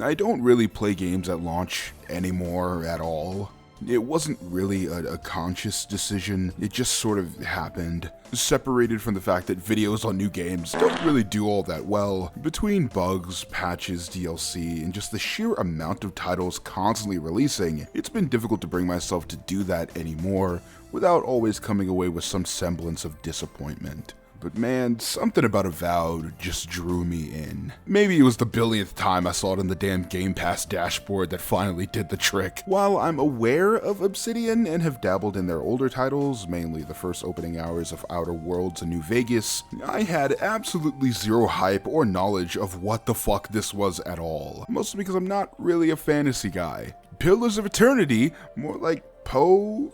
I don't really play games at launch anymore at all. It wasn't really a conscious decision, it just sort of happened. Separated from the fact that videos on new games don't really do all that well, between bugs, patches, DLC, and just the sheer amount of titles constantly releasing, it's been difficult to bring myself to do that anymore, without always coming away with some semblance of disappointment. But man, something about Avowed just drew me in. Maybe it was the billionth time I saw it on the damn Game Pass dashboard that finally did the trick. While I'm aware of Obsidian and have dabbled in their older titles, mainly the first opening hours of Outer Worlds and New Vegas, I had absolutely zero hype or knowledge of what the fuck this was at all. Mostly because I'm not really a fantasy guy. Pillars of Eternity, more like Poe?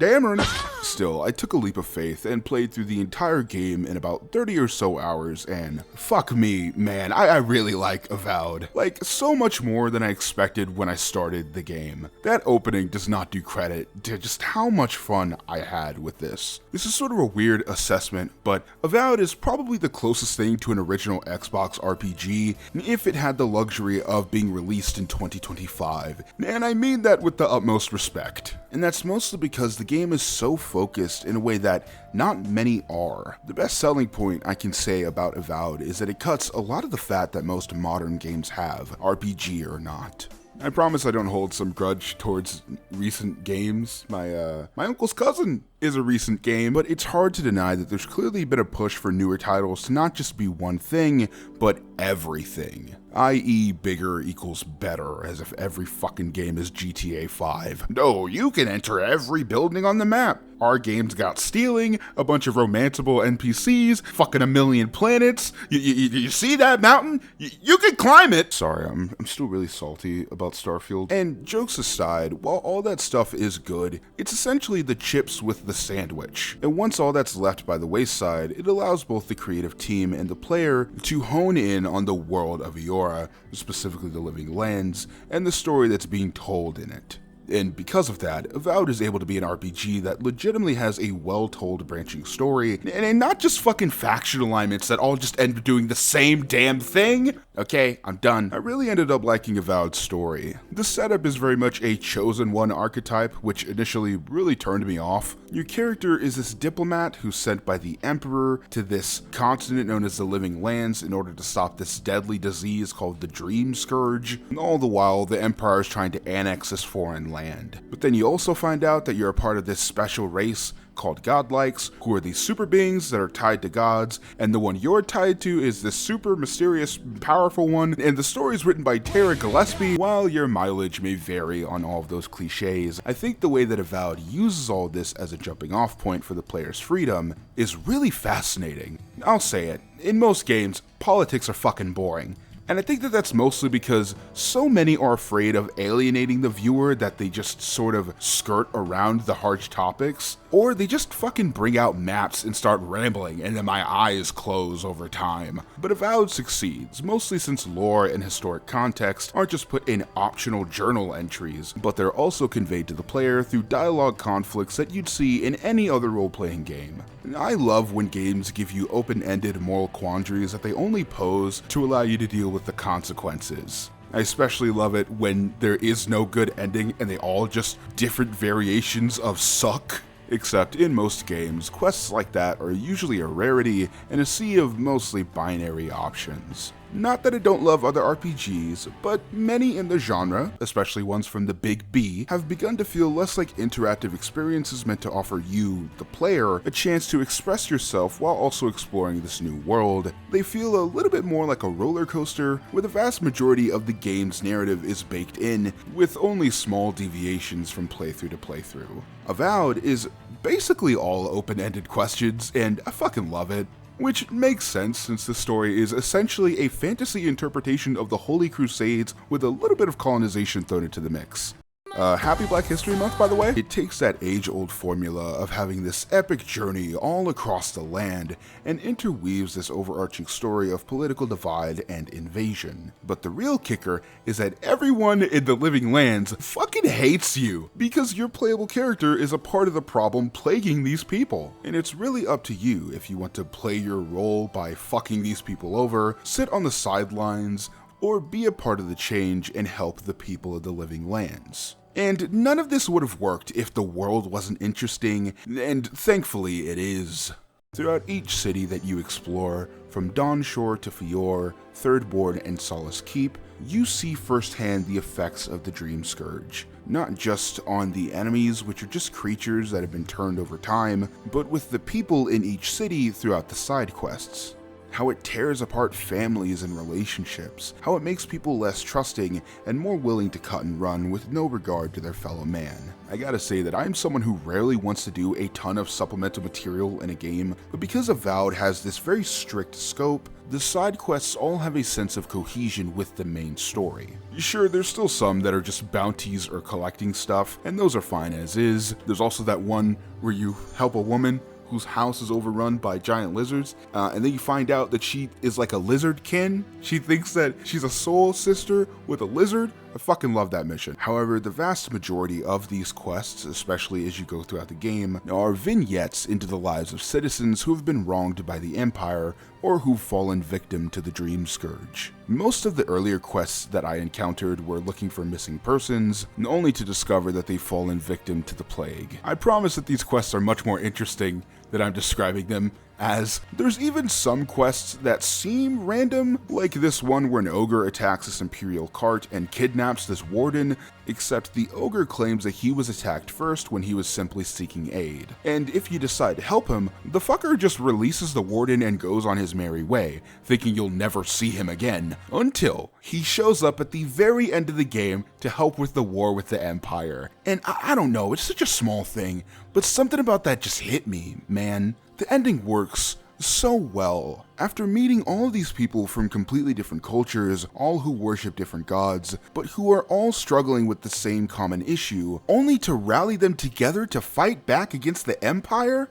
Dameron. Still, I took a leap of faith and played through the entire game in about 30 or so hours, and fuck me, man, I really like Avowed. Like, so much more than I expected when I started the game. That opening does not do credit to just how much fun I had with this. This is sort of a weird assessment, but Avowed is probably the closest thing to an original Xbox RPG if it had the luxury of being released in 2025. And I mean that with the utmost respect. And that's mostly because the game is so focused in a way that not many are. The best selling point I can say about Avowed is that it cuts a lot of the fat that most modern games have, RPG or not. I promise I don't hold some grudge towards recent games. My uncle's cousin is a recent game, but it's hard to deny that there's clearly been a push for newer titles to not just be one thing, but everything. I.e. bigger equals better, as if every fucking game is GTA 5. No, you can enter every building on the map. Our game's got stealing, a bunch of romanceable NPCs, fucking a million planets. You see that mountain? You can climb it! Sorry, I'm still really salty about Starfield. And jokes aside, while all that stuff is good, it's essentially the chips with the sandwich. And once all that's left by the wayside, it allows both the creative team and the player to hone in on the world of Eora, specifically the Living Lands, and the story that's being told in it. And because of that, Avowed is able to be an RPG that legitimately has a well-told branching story, and not just fucking faction alignments that all just end up doing the same damn thing. Okay, I'm done. I really ended up liking Avowed's story. The setup is very much a chosen one archetype, which initially really turned me off. Your character is this diplomat who's sent by the Emperor to this continent known as the Living Lands in order to stop this deadly disease called the Dream Scourge. And all the while, the Empire is trying to annex this foreign land. But then you also find out that you're a part of this special race called godlikes, who are these super beings that are tied to gods, and the one you're tied to is this super mysterious, powerful one, and the story is written by Tara Gillespie. While your mileage may vary on all of those cliches, I think the way that Avowed uses all this as a jumping off point for the player's freedom is really fascinating. I'll say it, in most games, politics are fucking boring. And I think that that's mostly because so many are afraid of alienating the viewer that they just sort of skirt around the harsh topics, or they just fucking bring out maps and start rambling and then my eyes close over time. But Avowed succeeds, mostly since lore and historic context aren't just put in optional journal entries, but they're also conveyed to the player through dialogue conflicts that you'd see in any other role-playing game. I love when games give you open-ended moral quandaries that they only pose to allow you to deal with the consequences. I especially love it when there is no good ending and they all just different variations of suck. Except in most games, quests like that are usually a rarity in a sea of mostly binary options. Not that I don't love other RPGs, but many in the genre, especially ones from the Big B, have begun to feel less like interactive experiences meant to offer you, the player, a chance to express yourself while also exploring this new world. They feel a little bit more like a roller coaster, where the vast majority of the game's narrative is baked in, with only small deviations from playthrough to playthrough. Avowed is basically all open-ended questions, and I fucking love it. Which makes sense since the story is essentially a fantasy interpretation of the Holy Crusades with a little bit of colonization thrown into the mix. Happy Black History Month, by the way. It takes that age-old formula of having this epic journey all across the land and interweaves this overarching story of political divide and invasion. But the real kicker is that everyone in the Living Lands fucking hates you because your playable character is a part of the problem plaguing these people. And it's really up to you if you want to play your role by fucking these people over, sit on the sidelines, or be a part of the change and help the people of the living lands. And none of this would have worked if the world wasn't interesting, and thankfully it is. Throughout each city that you explore, from Dawnshore to Fior, Thirdborn, and Solace Keep, you see firsthand the effects of the Dream Scourge. Not just on the enemies, which are just creatures that have been turned over time, but with the people in each city throughout the side quests. How it tears apart families and relationships, how it makes people less trusting and more willing to cut and run with no regard to their fellow man. I gotta say that I'm someone who rarely wants to do a ton of supplemental material in a game, but because Avowed has this very strict scope, the side quests all have a sense of cohesion with the main story. Sure, there's still some that are just bounties or collecting stuff, and those are fine as is. There's also that one where you help a woman whose house is overrun by giant lizards, and then you find out that she is like a lizard kin. She thinks that she's a soul sister with a lizard. I fucking love that mission. However, the vast majority of these quests, especially as you go throughout the game, are vignettes into the lives of citizens who have been wronged by the Empire or who've fallen victim to the Dream Scourge. Most of the earlier quests that I encountered were looking for missing persons, only to discover that they've fallen victim to the plague. I promise that these quests are much more interesting than I'm describing them as. There's even some quests that seem random, like this one where an ogre attacks this Imperial cart and kidnaps this warden, except the ogre claims that he was attacked first when he was simply seeking aid. And if you decide to help him, the fucker just releases the warden and goes on his merry way, thinking you'll never see him again, until he shows up at the very end of the game to help with the war with the Empire. And I don't know, it's such a small thing, but something about that just hit me, man. The ending works so well. After meeting all of these people from completely different cultures, all who worship different gods, but who are all struggling with the same common issue, only to rally them together to fight back against the Empire?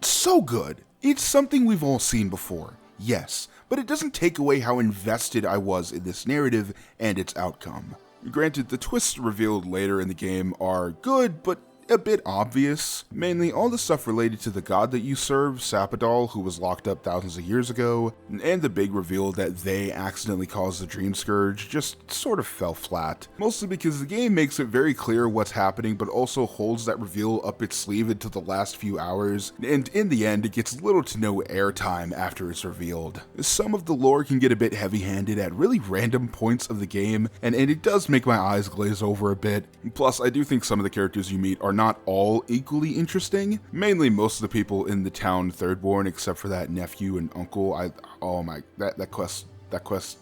So good. It's something we've all seen before, yes, but it doesn't take away how invested I was in this narrative and its outcome. Granted, the twists revealed later in the game are good, but a bit obvious. Mainly all the stuff related to the god that you serve, Sapadal, who was locked up thousands of years ago, and the big reveal that they accidentally caused the Dream Scourge just sort of fell flat. Mostly because the game makes it very clear what's happening, but also holds that reveal up its sleeve until the last few hours, and in the end it gets little to no airtime after it's revealed. Some of the lore can get a bit heavy-handed at really random points of the game, and it does make my eyes glaze over a bit. Plus, I do think some of the characters you meet are not all equally interesting. Mainly most of the people in the town Thirdborn, except for that nephew and uncle. That quest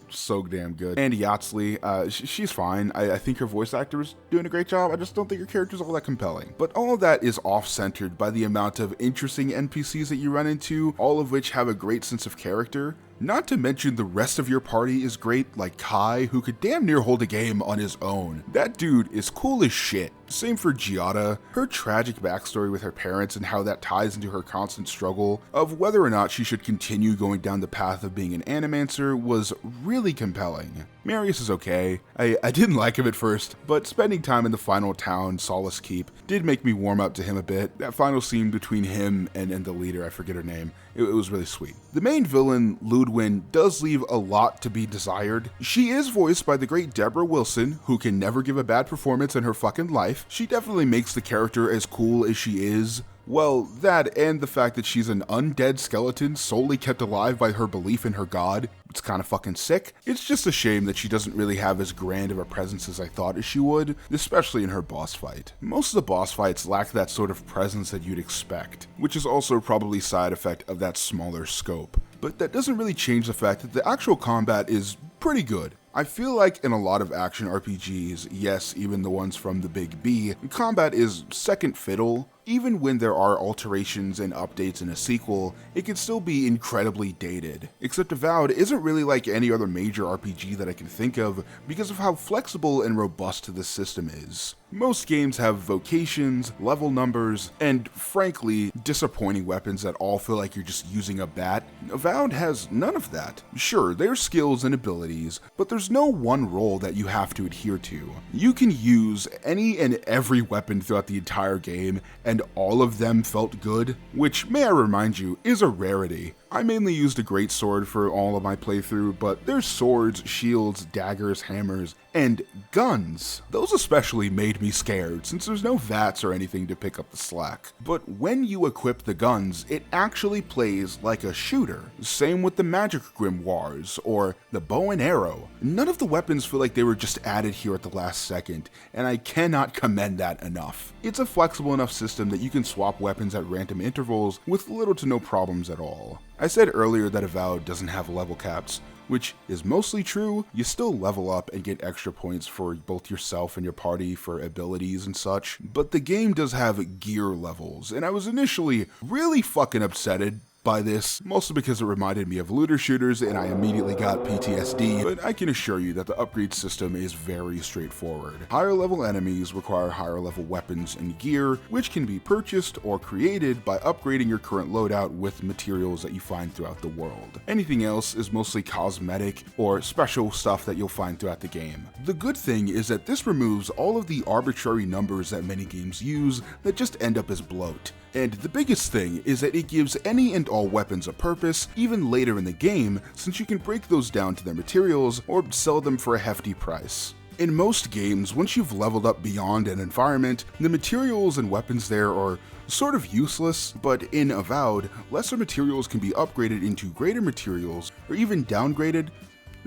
so damn good. And Yatsley, she's fine. I think her voice actor is doing a great job. I just don't think her character's all that compelling. But all of that is off-centered by the amount of interesting NPCs that you run into, all of which have a great sense of character. Not to mention the rest of your party is great, like Kai, who could damn near hold a game on his own. That dude is cool as shit. Same for Giada. Her tragic backstory with her parents and how that ties into her constant struggle of whether or not she should continue going down the path of being an animancer was really compelling. Marius is okay. I didn't like him at first, but spending time in the final town, Solace Keep, did make me warm up to him a bit. That final scene between him and the leader, I forget her name, it was really sweet. The main villain, Ludwin, does leave a lot to be desired. She is voiced by the great Deborah Wilson, who can never give a bad performance in her fucking life. She definitely makes the character as cool as she is. Well, that and the fact that she's an undead skeleton solely kept alive by her belief in her god. It's kind of fucking sick. It's just a shame that she doesn't really have as grand of a presence as I thought as she would, especially in her boss fight. Most of the boss fights lack that sort of presence that you'd expect, which is also probably a side effect of that smaller scope. But that doesn't really change the fact that the actual combat is pretty good. I feel like in a lot of action RPGs, yes, even the ones from the Big B, combat is second fiddle. Even when there are alterations and updates in a sequel, it can still be incredibly dated. Except Avowed isn't really like any other major RPG that I can think of because of how flexible and robust this system is. Most games have vocations, level numbers, and frankly, disappointing weapons that all feel like you're just using a bat. Avowed has none of that. Sure, there's skills and abilities, but there's no one role that you have to adhere to. You can use any and every weapon throughout the entire game, and all of them felt good, which, may I remind you, is a rarity. I mainly used a greatsword for all of my playthrough, but there's swords, shields, daggers, hammers, and guns. Those especially made me scared, since there's no VATS or anything to pick up the slack. But when you equip the guns, it actually plays like a shooter. Same with the magic grimoires, or the bow and arrow. None of the weapons feel like they were just added here at the last second, and I cannot commend that enough. It's a flexible enough system that you can swap weapons at random intervals with little to no problems at all. I said earlier that Avowed doesn't have level caps, which is mostly true. You still level up and get extra points for both yourself and your party for abilities and such, but the game does have gear levels, and I was initially really fucking upsetted by this, mostly because it reminded me of looter shooters and I immediately got PTSD, but I can assure you that the upgrade system is very straightforward. Higher level enemies require higher level weapons and gear, which can be purchased or created by upgrading your current loadout with materials that you find throughout the world. Anything else is mostly cosmetic or special stuff that you'll find throughout the game. The good thing is that this removes all of the arbitrary numbers that many games use that just end up as bloat. And the biggest thing is that it gives any and all weapons a purpose, even later in the game, since you can break those down to their materials or sell them for a hefty price. In most games, once you've leveled up beyond an environment, the materials and weapons there are sort of useless, but in Avowed, lesser materials can be upgraded into greater materials or even downgraded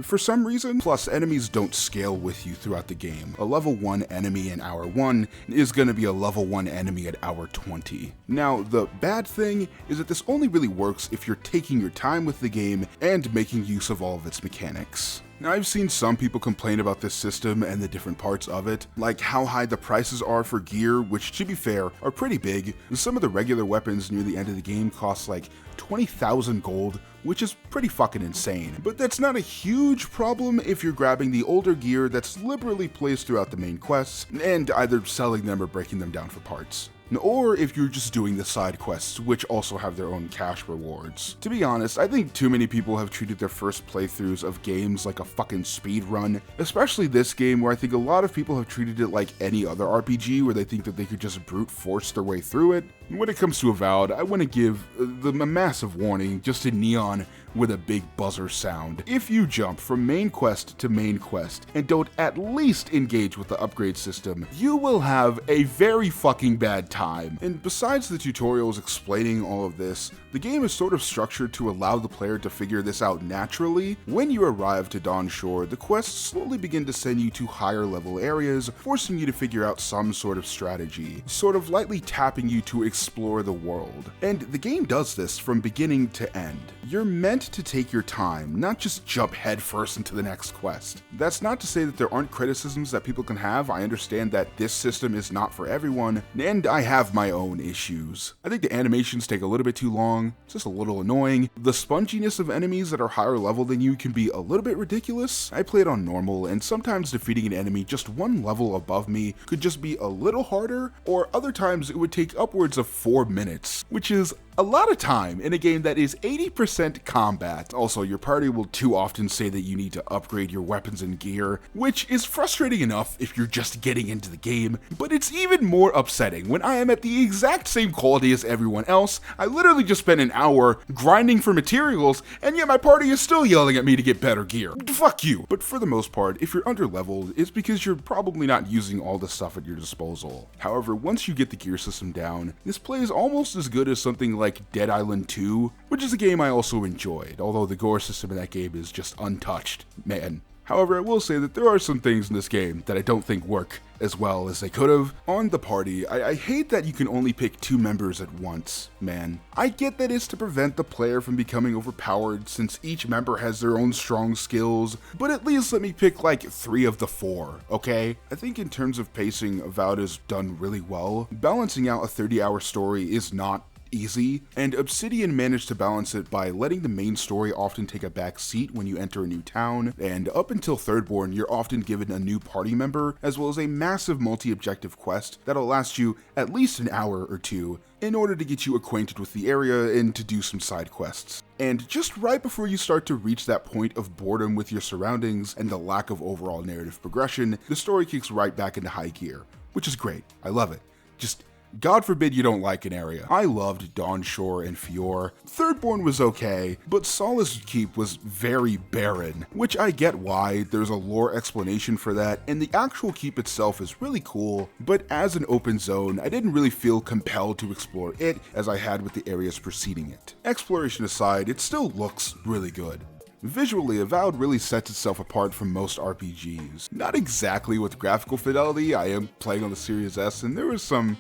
for some reason. Plus, enemies don't scale with you throughout the game. A level 1 enemy in hour 1 is going to be a level 1 enemy at hour 20. Now, the bad thing is that this only really works if you're taking your time with the game and making use of all of its mechanics. Now, I've seen some people complain about this system and the different parts of it, like how high the prices are for gear, which, to be fair, are pretty big. Some of the regular weapons near the end of the game cost like 20,000 gold, which is pretty fucking insane. But that's not a huge problem if you're grabbing the older gear that's liberally placed throughout the main quests, and either selling them or breaking them down for parts. Or if you're just doing the side quests, which also have their own cash rewards. To be honest, I think too many people have treated their first playthroughs of games like a fucking speed run, especially this game, where I think a lot of people have treated it like any other RPG where they think that they could just brute force their way through it. When it comes to Avowed, I want to give them a massive warning just in neon with a big buzzer sound. If you jump from main quest to main quest and don't at least engage with the upgrade system, you will have a very fucking bad time. And besides the tutorials explaining all of this, the game is sort of structured to allow the player to figure this out naturally. When you arrive to Dawn Shore, the quests slowly begin to send you to higher level areas, forcing you to figure out some sort of strategy, sort of lightly tapping you to explore the world. And the game does this from beginning to end. You're meant to take your time, not just jump headfirst into the next quest. That's not to say that there aren't criticisms that people can have. I understand that this system is not for everyone, and I have my own issues. I think the animations take a little bit too long, it's just a little annoying. The sponginess of enemies that are higher level than you can be a little bit ridiculous. I played on normal, and sometimes defeating an enemy just one level above me could just be a little harder, or other times it would take upwards of 4 minutes, which is a lot of time in a game that is 80% combat. Also, your party will too often say that you need to upgrade your weapons and gear, which is frustrating enough if you're just getting into the game, but it's even more upsetting when I am at the exact same quality as everyone else. I literally just spent an hour grinding for materials, and yet my party is still yelling at me to get better gear. Fuck you! But for the most part, if you're under-leveled, it's because you're probably not using all the stuff at your disposal. However, once you get the gear system down, this plays almost as good as something like Dead Island 2, which is a game I also enjoyed, although the gore system in that game is just untouched, man. However, I will say that there are some things in this game that I don't think work as well as they could have. On the party, I hate that you can only pick 2 members at once, man. I get that it's to prevent the player from becoming overpowered since each member has their own strong skills, but at least let me pick like 3 of the 4, okay? I think in terms of pacing, Avowed is done really well. Balancing out a 30-hour story is not easy, and Obsidian managed to balance it by letting the main story often take a back seat when you enter a new town, and up until Thirdborn, you're often given a new party member, as well as a massive multi-objective quest that'll last you at least an hour or 2 in order to get you acquainted with the area and to do some side quests. And just right before you start to reach that point of boredom with your surroundings and the lack of overall narrative progression, the story kicks right back into high gear, which is great. I love it. Just God forbid you don't like an area. I loved Dawnshore and Fior. Thirdborn was okay, but Solace Keep was very barren, which I get why. There's a lore explanation for that, and the actual keep itself is really cool, but as an open zone, I didn't really feel compelled to explore it as I had with the areas preceding it. Exploration aside, it still looks really good. Visually, Avowed really sets itself apart from most RPGs. Not exactly with graphical fidelity. I am playing on the Series S, and there was some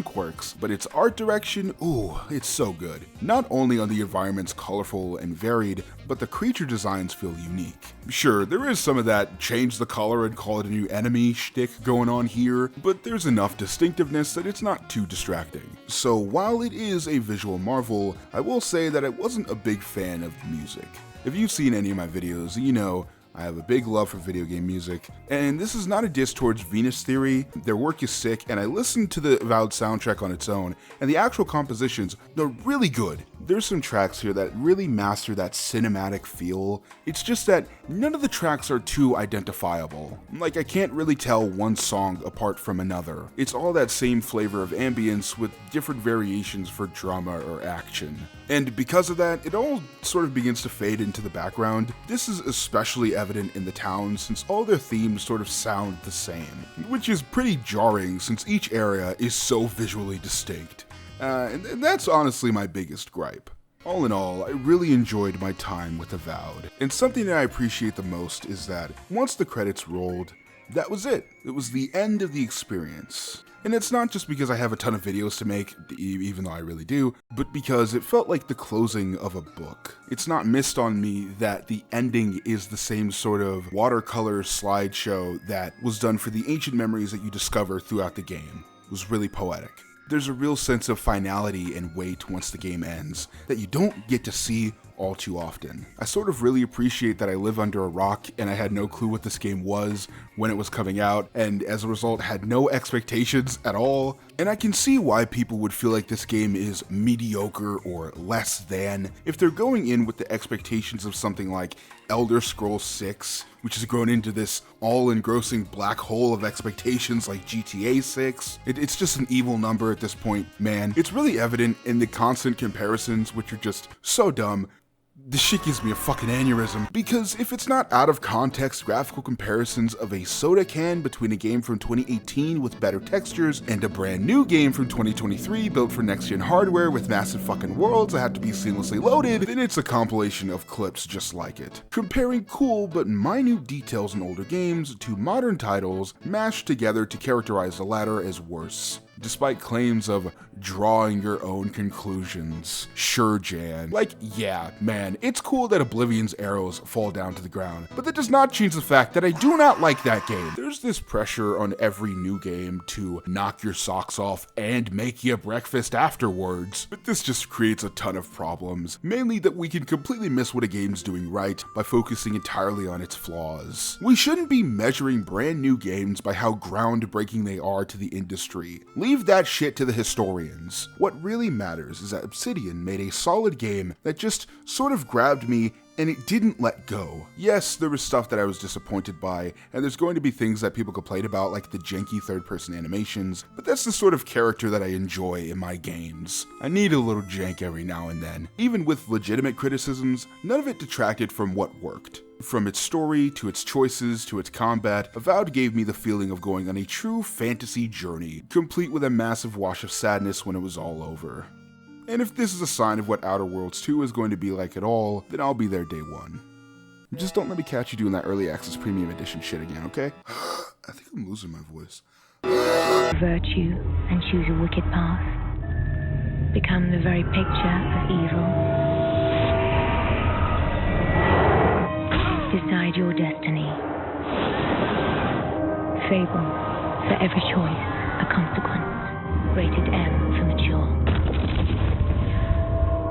quirks, but its art direction, ooh, it's so good. Not only are the environments colorful and varied, but the creature designs feel unique. Sure, there is some of that change the color and call it a new enemy shtick going on here, but there's enough distinctiveness that it's not too distracting. So while it is a visual marvel, I will say that I wasn't a big fan of the music. If you've seen any of my videos, you know I have a big love for video game music, and this is not a diss towards Venus Theory. Their work is sick, and I listened to the Avowed soundtrack on its own, and the actual compositions, they're really good. There's some tracks here that really master that cinematic feel. It's just that none of the tracks are too identifiable. Like, I can't really tell one song apart from another. It's all that same flavor of ambience with different variations for drama or action. And because of that, it all sort of begins to fade into the background. This is especially evident in the towns since all their themes sort of sound the same, which is pretty jarring since each area is so visually distinct. And that's honestly my biggest gripe. All in all, I really enjoyed my time with Avowed, and something that I appreciate the most is that once the credits rolled, that was it. It was the end of the experience. And it's not just because I have a ton of videos to make, even though I really do, but because it felt like the closing of a book. It's not missed on me that the ending is the same sort of watercolor slideshow that was done for the ancient memories that you discover throughout the game. It was really poetic. There's a real sense of finality and weight once the game ends that you don't get to see all too often. I sort of really appreciate that I live under a rock and I had no clue what this game was when it was coming out, and as a result had no expectations at all. And I can see why people would feel like this game is mediocre or less than if they're going in with the expectations of something like Elder Scrolls 6, which has grown into this all-engrossing black hole of expectations like GTA 6. It's just an evil number at this point, man. It's really evident in the constant comparisons, which are just so dumb. This shit gives me a fucking aneurysm, because if it's not out of context graphical comparisons of a soda can between a game from 2018 with better textures and a brand new game from 2023 built for next-gen hardware with massive fucking worlds that have to be seamlessly loaded, then it's a compilation of clips just like it. Comparing cool but minute details in older games to modern titles mashed together to characterize the latter as worse. Despite claims of drawing your own conclusions. Sure, Jan. Like, yeah, man, it's cool that Oblivion's arrows fall down to the ground, but that does not change the fact that I do not like that game. There's this pressure on every new game to knock your socks off and make you breakfast afterwards, but this just creates a ton of problems, mainly that we can completely miss what a game's doing right by focusing entirely on its flaws. We shouldn't be measuring brand new games by how groundbreaking they are to the industry. Leave that shit to the historians. What really matters is that Obsidian made a solid game that just sort of grabbed me and it didn't let go. Yes, there was stuff that I was disappointed by, and there's going to be things that people complain about like the janky third-person animations, but that's the sort of character that I enjoy in my games. I need a little jank every now and then. Even with legitimate criticisms, none of it detracted from what worked. From its story, to its choices, to its combat, Avowed gave me the feeling of going on a true fantasy journey, complete with a massive wash of sadness when it was all over. And if this is a sign of what Outer Worlds 2 is going to be like at all, then I'll be there day one. Just don't let me catch you doing that early access premium edition shit again, okay? I think I'm losing my voice. Virtue and choose a wicked path. Become the very picture of evil. Decide your destiny. Fable. For every choice, a consequence. Rated M for mature.